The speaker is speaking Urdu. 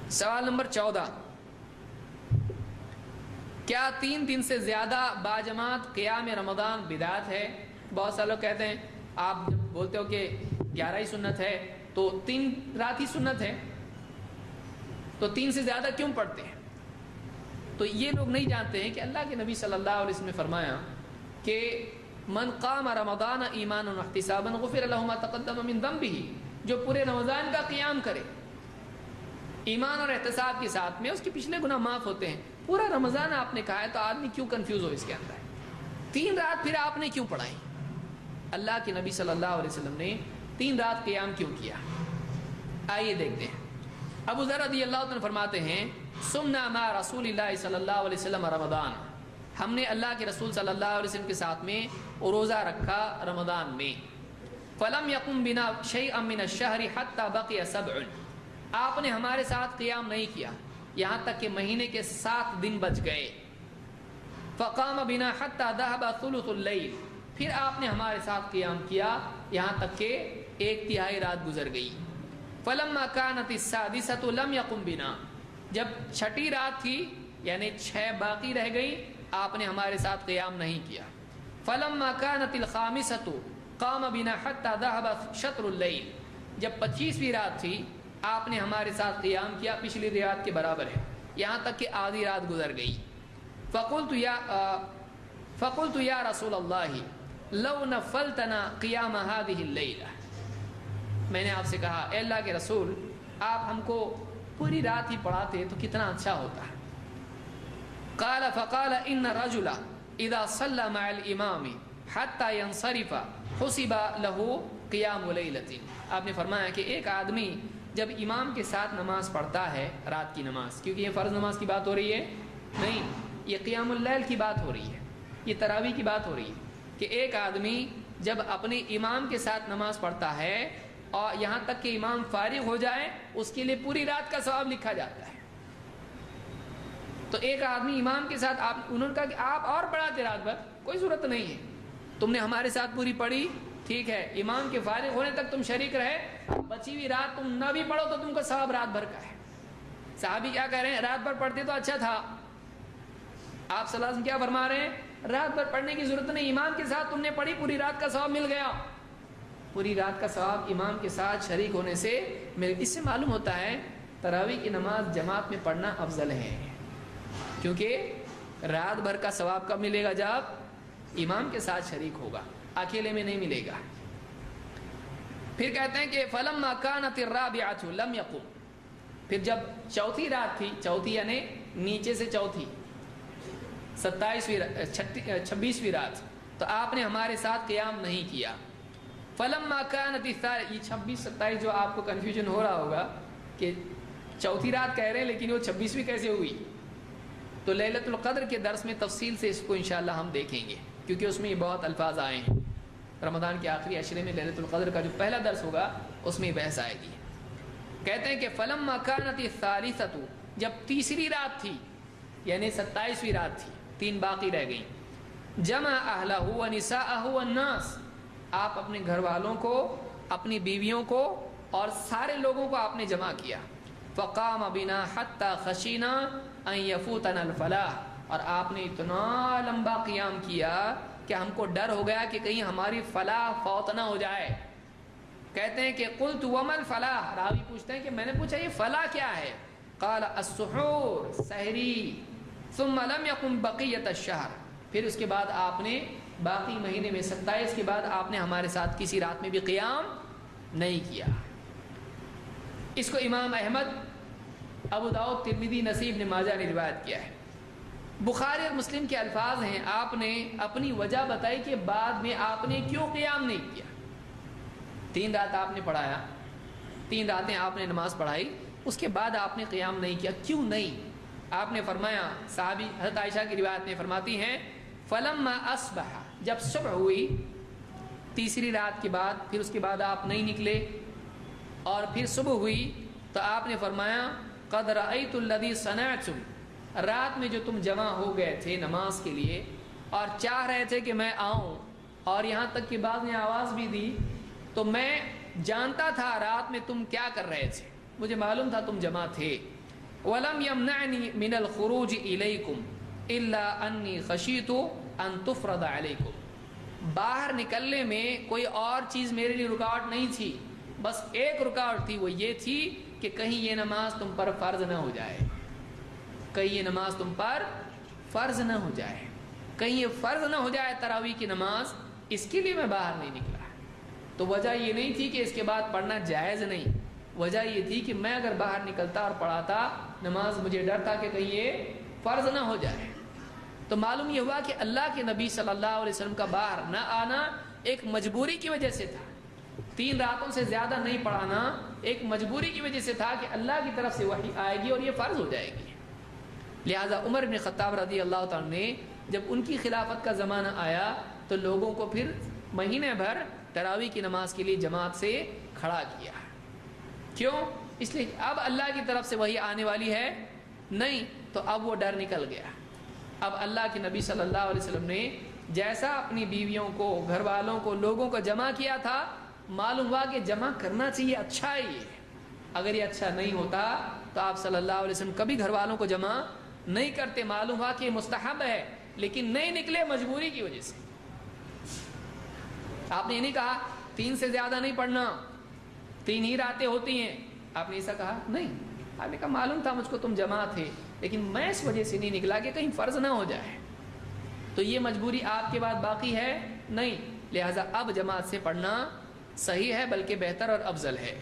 سوال نمبر 14، کیا 3 دن سے زیادہ باجماعت قیام رمضان بدعت ہے؟ بہت سارے لوگ کہتے ہیں آپ جب بولتے ہو کہ 11 ہی سنت ہے تو 3 رات ہی سنت ہے، تو 3 سے زیادہ کیوں پڑھتے ہیں؟ تو یہ لوگ نہیں جانتے ہیں کہ اللہ کے نبی صلی اللہ علیہ وسلم نے فرمایا کہ من قام رمضان ایمانا واحتسابا غفر له ما تقدم من ذنبه، جو پورے رمضان کا قیام کرے ایمان اور احتساب کے ساتھ میں، اس کے پچھلے گناہ معاف ہوتے ہیں۔ پورا رمضان آپ نے کہا ہے تو آدمی کیوں کنفیوز ہو اس کے اندر؟ 3 رات پھر آپ نے کیوں پڑھائی؟ اللہ کے نبی صلی اللہ علیہ وسلم نے 3 رات قیام کیوں کیا؟ آئیے دیکھتے ہیں۔ ابو ذر رضی اللہ عنہ فرماتے ہیں سمنا مع رسول اللہ صلی اللہ علیہ وسلم رمضان، ہم نے اللہ کے رسول صلی اللہ علیہ وسلم کے ساتھ میں روزہ رکھا رمضان میں۔ فلم یقم بنا شیئا من الشہر حتی بقی 7، آپ نے ہمارے ساتھ قیام نہیں کیا یہاں تک کہ مہینے کے 7 دن بچ گئے۔ فقام بنا حتی ذهب ثلث اللیل، پھر آپ نے ہمارے ساتھ قیام کیا یہاں تک کہ 1/3 رات گزر گئی۔ فلما كانت السادسة لم يقم بنا، جب 6ٹھی رات تھی یعنی 6 باقی رہ گئی، آپ نے ہمارے ساتھ قیام نہیں کیا۔ فلما كانت الخامسة قام بنا حتى ذهب شطر اللیل، جب 25ویں رات تھی آپ نے ہمارے ساتھ قیام کیا، پچھلی رات کے برابر ہے، یہاں تک کہ آدھی رات گزر گئی۔ فقلت یا رسول اللہ لو نفلتنا قیام هذه اللیلہ، میں نے آپ سے کہا اے اللہ کے رسول آپ ہم کو پوری رات ہی پڑھاتے تو کتنا اچھا ہوتا ہے۔ قال فقال ان الرجل اذا صلى مع الامام حتى ينصرف حسب له قیام لیلۃ، آپ نے فرمایا کہ ایک آدمی جب امام کے ساتھ نماز پڑھتا ہے رات کی نماز، کیونکہ یہ فرض نماز کی بات ہو رہی ہے نہیں، یہ قیام اللیل کی بات ہو رہی ہے، یہ تراویح کی بات ہو رہی ہے کہ ایک آدمی جب اپنے امام کے ساتھ نماز پڑھتا ہے اور یہاں تک کہ امام فارغ ہو جائے اس کے لیے پوری رات کا ثواب لکھا جاتا ہے۔ تو ایک آدمی امام کے ساتھ انہوں نے کہا کہ آپ اور پڑھاتے رات بھر، کوئی ضرورت نہیں ہے، تم نے ہمارے ساتھ پوری پڑھی ٹھیک ہے، امام کے فارغ ہونے تک تم شریک رہے، بچی ہوئی رات تم نہ بھی پڑھو تو تم کا ثواب رات بھر کا ہے۔ صحابی کیا کہہ رہے ہیں؟ رات بھر پڑھتے تو اچھا تھا۔ آپ صلی اللہ علیہ وسلم کیا فرما رہے ہیں؟ رات بھر پڑھنے کی ضرورت نہیں، امام کے ساتھ تم نے پڑھی پوری رات کا ثواب مل گیا، پوری رات کا ثواب امام کے ساتھ شریک ہونے سے مل۔ اس سے معلوم ہوتا ہے تراویح کی نماز جماعت میں پڑھنا افضل ہے، کیونکہ رات بھر کا ثواب کب ملے گا؟ جب امام کے ساتھ شریک ہوگا، اکیلے میں نہیں ملے گا۔ پھر کہتے ہیں کہ فلما كانت الرابعة لم يقم، پھر جب 4تھی رات تھی، 4تھی یعنی نیچے سے 4تھی 26ویں رات، تو آپ نے ہمارے ساتھ قیام نہیں کیا۔ فلما كانت الثالثة، یہ 26 27 جو آپ کو کنفیوژن ہو رہا ہوگا کہ 4تھی رات کہہ رہے ہیں لیکن وہ 26ویں کیسے ہوئی، تو لیلۃ القدر کے درس میں تفصیل سے اس کو انشاءاللہ ہم دیکھیں گے، کیونکہ اس میں یہ بہت الفاظ آئے ہیں۔ رمضان کے آخری عشرے میں لیلۃ القدر کا جو پہلا درس ہوگا اس میں بحث آئے گی۔ کہتے ہیں کہ فلما كانت الثالثة، جب 3ری رات تھی یعنی 27ویں رات تھی، 3 باقی رہ گئیں، جمع اہلہ ونساءہ والناس، آپ اپنے گھر والوں کو، اپنی بیویوں کو اور سارے لوگوں کو آپ نے جمع کیا۔ فقام بنا حتی خشینا ان یفوتنا الفلاح، اور آپ نے اتنا لمبا قیام کیا کہ ہم کو ڈر ہو گیا کہ کہیں ہماری فلاح فوت نہ ہو جائے۔ کہتے ہیں کہ قلت وما الفلاح، راوی پوچھتے ہیں کہ میں نے پوچھا یہ فلاح کیا ہے؟ قال السحور، سحری، ثم لم يقم بقیۃ الشہر، پھر اس کے بعد آپ نے باقی مہینے میں 27 کے بعد آپ نے ہمارے ساتھ کسی رات میں بھی قیام نہیں کیا۔ اس کو امام احمد، ابو داؤد، ترمذی، نسائی، ابن ماجہ نے روایت کیا ہے۔ بخاری اور مسلم کے الفاظ ہیں، آپ نے اپنی وجہ بتائی کہ بعد میں آپ نے کیوں قیام نہیں کیا۔ 3 رات آپ نے پڑھایا، 3 راتیں آپ نے نماز پڑھائی، اس کے بعد آپ نے قیام نہیں کیا، کیوں نہیں؟ آپ نے فرمایا، صحابی حضرت عائشہ کی روایت میں فرماتی ہیں فلما اصبح، جب صبح ہوئی 3ری رات کے بعد، پھر اس کے بعد آپ نہیں نکلے اور پھر صبح ہوئی تو آپ نے فرمایا قد رأیت الذی صنعتم، رات میں جو تم جمع ہو گئے تھے نماز کے لیے اور چاہ رہے تھے کہ میں آؤں، اور یہاں تک کہ بعض نے آواز بھی دی، تو میں جانتا تھا رات میں تم کیا کر رہے تھے، مجھے معلوم تھا تم جمع تھے۔ وَلَمْ يَمْنَعْنِي مِنَ الْخُرُوجِ إِلَيْكُمْ إِلَّا أَنِّي خَشِيتُ أَن تُفْرَضَ عَلَيْكُمْ. باہر نکلنے میں کوئی اور چیز میرے لیے رکاوٹ نہیں تھی، بس ایک رکاوٹ تھی، وہ یہ تھی کہ کہیں یہ نماز تم پر فرض نہ ہو جائے، کہیں یہ نماز تم پر فرض نہ ہو جائے، کہیں یہ فرض نہ ہو جائے تراویح کی نماز، اس کے لیے میں باہر نہیں نکلا. تو وجہ یہ نہیں تھی کہ اس کے بعد پڑھنا جائز نہیں، وجہ یہ تھی کہ میں اگر باہر نکلتا اور پڑھاتا نماز، مجھے ڈر تھا کہ کہیں یہ فرض نہ ہو جائے. تو معلوم یہ ہوا کہ اللہ کے نبی صلی اللہ علیہ وسلم کا باہر نہ آنا ایک مجبوری کی وجہ سے تھا. 3 راتوں سے زیادہ نہیں پڑھانا ایک مجبوری کی وجہ سے تھا کہ اللہ کی طرف سے وحی آئے گی اور یہ فرض ہو جائے گی. لہذا عمر بن خطاب رضی اللہ تعالیٰ نے جب ان کی خلافت کا زمانہ آیا تو لوگوں کو پھر مہینے بھر تراویح کی نماز کے لیے جماعت سے کھڑا کیا. کیوں؟ اس لیے اب اللہ کی طرف سے وحی آنے والی ہے نہیں، تو اب وہ ڈر نکل گیا. اب اللہ کے نبی صلی اللہ علیہ وسلم نے جیسا اپنی بیویوں کو، گھر والوں کو، لوگوں کو جمع کیا تھا، معلوم ہوا کہ جمع کرنا چاہیے، اچھا ہے یہ. اگر یہ اچھا نہیں ہوتا تو آپ صلی اللہ علیہ وسلم کبھی گھر والوں کو جمع نہیں کرتے. معلوم ہوا کہ یہ مستحب ہے، لیکن نہیں نکلے مجبوری کی وجہ سے. آپ نے یہ نہیں کہا 3 سے زیادہ نہیں پڑھنا، 3 ہی راتیں ہوتی ہیں، آپ نے ایسا کہا نہیں. آپ نے کہا معلوم تھا مجھ کو تم جمع تھے، لیکن میں اس وجہ سے نہیں نکلا کہ کہیں فرض نہ ہو جائے. تو یہ مجبوری آپ کے بعد باقی ہے نہیں، لہٰذا اب جماعت سے پڑھنا صحیح ہے، بلکہ بہتر اور افضل ہے.